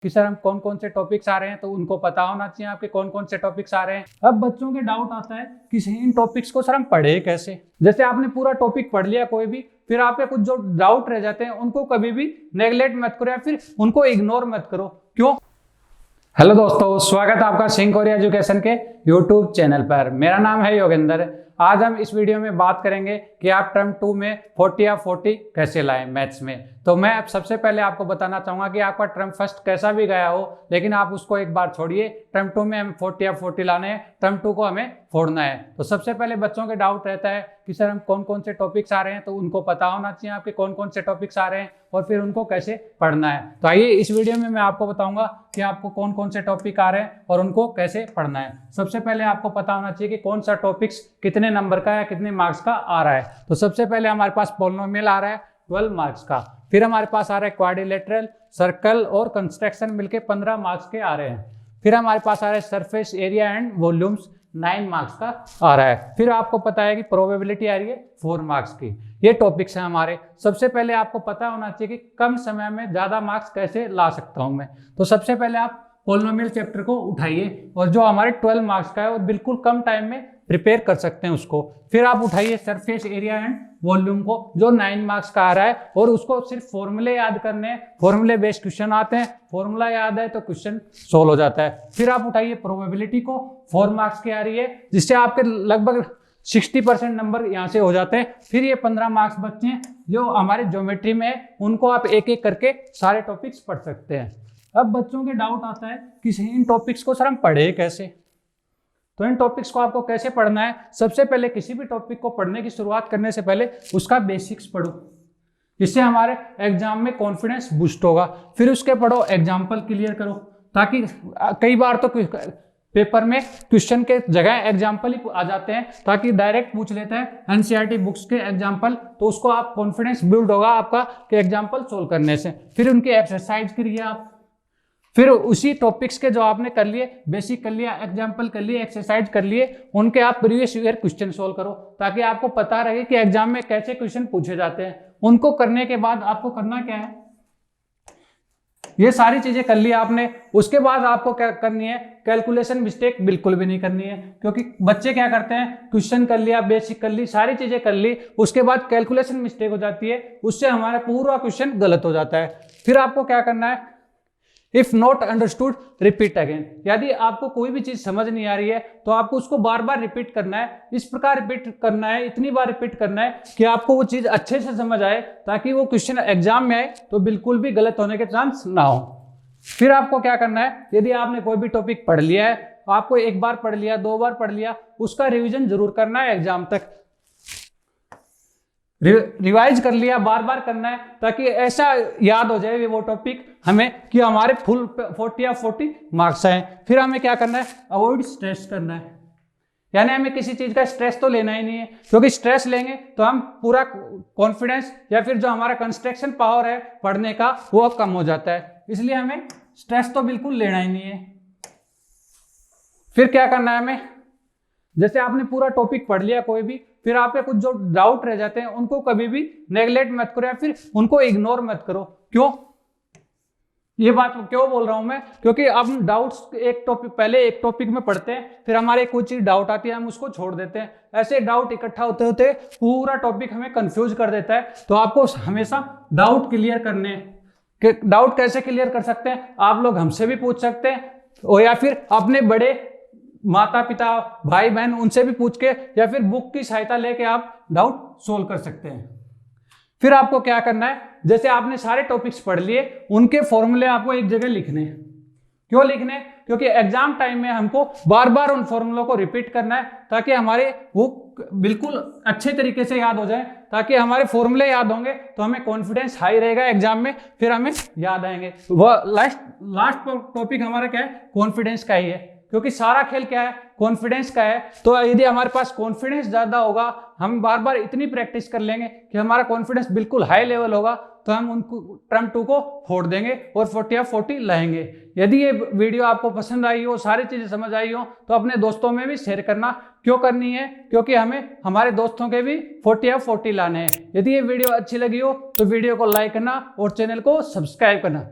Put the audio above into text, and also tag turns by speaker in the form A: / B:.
A: कि सर हम कौन कौन से टॉपिक्स आ रहे हैं, तो उनको पता होना चाहिए आपके कौन कौन से टॉपिक्स आ रहे हैं। अब बच्चों के डाउट आता है कि इन टॉपिक्स को सर हम पढ़े कैसे। जैसे आपने पूरा टॉपिक पढ़ लिया कोई भी, फिर आपके कुछ जो डाउट रह जाते हैं उनको कभी भी नेग्लेक्ट मत करो या फिर उनको इग्नोर मत करो। क्यों? हेलो दोस्तों, स्वागत है आपका सिंह कोरिया एजुकेशन के यूट्यूब चैनल पर। मेरा नाम है योगेंद्र। आज हम इस वीडियो में बात करेंगे कि आप टर्म 2 में 40 या 40 कैसे लाएं मैथ्स में। तो मैं अब सबसे पहले आपको बताना चाहूंगा कि आपका टर्म फर्स्ट कैसा भी गया हो, लेकिन आप उसको एक बार छोड़िए। टर्म 2 में हमें 40 या 40 लाने हैं, टर्म 2 को हमें फोड़ना है। तो सबसे पहले बच्चों के डाउट रहता है कि सर हम कौन कौन से टॉपिक्स आ रहे हैं, तो उनको पता होना चाहिए आपके कौन कौन से टॉपिक्स आ रहे हैं और फिर उनको कैसे पढ़ना है। तो आइए इस वीडियो में मैं आपको बताऊंगा कि आपको कौन कौन से टॉपिक आ रहे हैं और उनको कैसे पढ़ना है। सबसे पहले आपको पता होना चाहिए कि कौन सा टॉपिक्स कितने नंबर का या कितने मार्क्स का आ रहा है। तो सबसे पहले हमारे पास पॉलिनोमियल आ रहा है 12 मार्क्स का। फिर हमारे पास आ रहा है क्वाड्रिलेटरल, सर्कल और कंस्ट्रक्शन मिलके 15 मार्क्स के आ रहे हैं। फिर हमारे पास आ रहा है surface area and volumes 9 marks का आ रहा है। फिर आपको पता है कि प्रोबेबिलिटी आ रही है 4 मार्क्स की। ये टॉपिक्स हैं हमारे। सबसे पहले आपको पता होना चाहिए कि कम समय में ज्यादा मार्क्स कैसे ला सकता हूं मैं। तो सबसे पहले आप पॉलिनोमियल चैप्टर को उठाइए और जो हमारे 12 मार्क्स का है वो बिल्कुल कम टाइम में प्रिपेयर कर सकते हैं उसको। फिर आप उठाइए सरफेस एरिया एंड वॉल्यूम को, जो 9 मार्क्स का आ रहा है, और उसको सिर्फ फॉर्मूले याद करने हैं। फॉर्मूले बेस्ड क्वेश्चन आते हैं, फॉर्मूला याद है तो क्वेश्चन सोल्व हो जाता है। फिर आप उठाइए प्रोबेबिलिटी को, 4 मार्क्स की आ रही है, जिससे आपके लगभग 60% नंबर यहाँ से हो जाते हैं। फिर ये 15 मार्क्स बच्चे हैं जो हमारे ज्योमेट्री में है, उनको आप एक एक करके सारे टॉपिक्स पढ़ सकते हैं। अब बच्चों के डाउट आता है कि इन टॉपिक्स को सर हम पढ़े कैसे। तो इन टॉपिक्स को आपको कैसे पढ़ना है, सबसे पहले किसी भी टॉपिक को पढ़ने की शुरुआत करने से पहले उसका बेसिक्स पढ़ो। इससे हमारे एग्जाम में कॉन्फिडेंस बूस्ट होगा। फिर उसके पढ़ो एग्जाम्पल क्लियर करो, ताकि कई बार तो पेपर में क्वेश्चन के जगह एग्जाम्पल ही आ जाते हैं, ताकि डायरेक्ट पूछ लेते हैं एनसीईआरटी बुक्स के एग्जाम्पल, तो उसको आप कॉन्फिडेंस बिल्ड होगा आपका कि एग्जाम्पल सोल्व करने से। फिर उनकी एक्सरसाइज करिए आप। फिर उसी टॉपिक्स के जो आपने कर लिए, बेसिक कर लिया, एग्जाम्पल कर लिए, एक्सरसाइज कर लिए, उनके आप प्रीवियस ईयर क्वेश्चन सोल्व करो, ताकि आपको पता रहे कि एग्जाम में कैसे क्वेश्चन पूछे जाते हैं। उनको करने के बाद आपको करना क्या है, ये सारी चीजें कर ली आपने। उसके बाद आपको क्या करनी है, कैलकुलेशन मिस्टेक बिल्कुल भी नहीं करनी है। क्योंकि बच्चे क्या करते हैं, क्वेश्चन कर लिया, बेसिक कर ली, सारी चीजें कर ली, उसके बाद कैलकुलेशन मिस्टेक हो जाती है, उससे हमारा पूरा क्वेश्चन गलत हो जाता है। फिर आपको क्या करना है, if not understood repeat again. यदि आपको कोई भी चीज समझ नहीं आ रही है तो आपको उसको बार बार रिपीट करना है। इस प्रकार रिपीट करना है, इतनी बार रिपीट करना है कि आपको वो चीज अच्छे से समझ आए, ताकि वो क्वेश्चन एग्जाम में आए तो बिल्कुल भी गलत होने के चांस ना हो। फिर आपको क्या करना है, यदि आपने कोई भी टॉपिक पढ़ लिया है, आपको एक बार पढ़ लिया, 2 बार पढ़ लिया, उसका रिविजन जरूर करना है एग्जाम तक। रिवाइज कर लिया, बार बार करना है, ताकि ऐसा याद हो जाए वो टॉपिक हमें कि हमारे फुल 40 या 40 मार्क्स आए। फिर हमें क्या करना है, अवॉइड स्ट्रेस करना है। यानी हमें किसी चीज का स्ट्रेस तो लेना ही नहीं है, क्योंकि स्ट्रेस लेंगे तो हम पूरा कॉन्फिडेंस या फिर जो हमारा कंस्ट्रक्शन पावर है पढ़ने का वो कम हो जाता है। इसलिए हमें स्ट्रेस तो बिल्कुल लेना ही नहीं है। फिर क्या करना है हमें, जैसे आपने पूरा टॉपिक पढ़ लिया कोई भी, फिर आपके कुछ जो डाउट रह जाते हैं उनको कभी भी नेग्लेक्ट मत करो या फिर उनको इग्नोर मत करो। क्यों, ये बात क्यों बोल रहा हूं मैं, क्योंकि अब डाउट्स एक टॉपिक पहले एक टॉपिक में पढ़ते हैं, फिर हमारे कोई चीज डाउट आती है हम उसको छोड़ देते हैं। ऐसे डाउट इकट्ठा होते होते पूरा टॉपिक हमें कंफ्यूज कर देता है। तो आपको हमेशा डाउट क्लियर करने हैं। डाउट कैसे क्लियर कर सकते हैं, आप लोग हमसे भी पूछ सकते हैं, और या फिर अपने बड़े माता पिता, भाई बहन, उनसे भी पूछ के या फिर बुक की सहायता लेके आप डाउट सोल्व कर सकते हैं। फिर आपको क्या करना है, जैसे आपने सारे टॉपिक्स पढ़ लिए, उनके फॉर्मूले आपको एक जगह लिखने हैं। क्यों लिखने, क्योंकि एग्जाम टाइम में हमको बार बार उन फॉर्मूलों को रिपीट करना है, ताकि हमारे वो बिल्कुल अच्छे तरीके से याद हो जाए। ताकि हमारे फॉर्मूले याद होंगे तो हमें कॉन्फिडेंस हाई रहेगा एग्जाम में, फिर हमें याद आएंगे। वह लास्ट टॉपिक हमारा क्या है, कॉन्फिडेंस का ही है, क्योंकि सारा खेल क्या है, कॉन्फिडेंस का है। तो यदि हमारे पास कॉन्फिडेंस ज्यादा होगा, हम बार बार इतनी प्रैक्टिस कर लेंगे कि हमारा कॉन्फिडेंस बिल्कुल हाई लेवल होगा, तो हम उनको टर्म 2 को फोड़ देंगे और 40 या 40 लाएंगे। यदि ये वीडियो आपको पसंद आई हो, सारी चीजें समझ आई हो, तो अपने दोस्तों में भी शेयर करना। क्यों करनी है, क्योंकि हमें हमारे दोस्तों के भी 40 या 40 लाने हैं। यदि ये वीडियो अच्छी लगी हो तो वीडियो को लाइक करना और चैनल को सब्सक्राइब करना।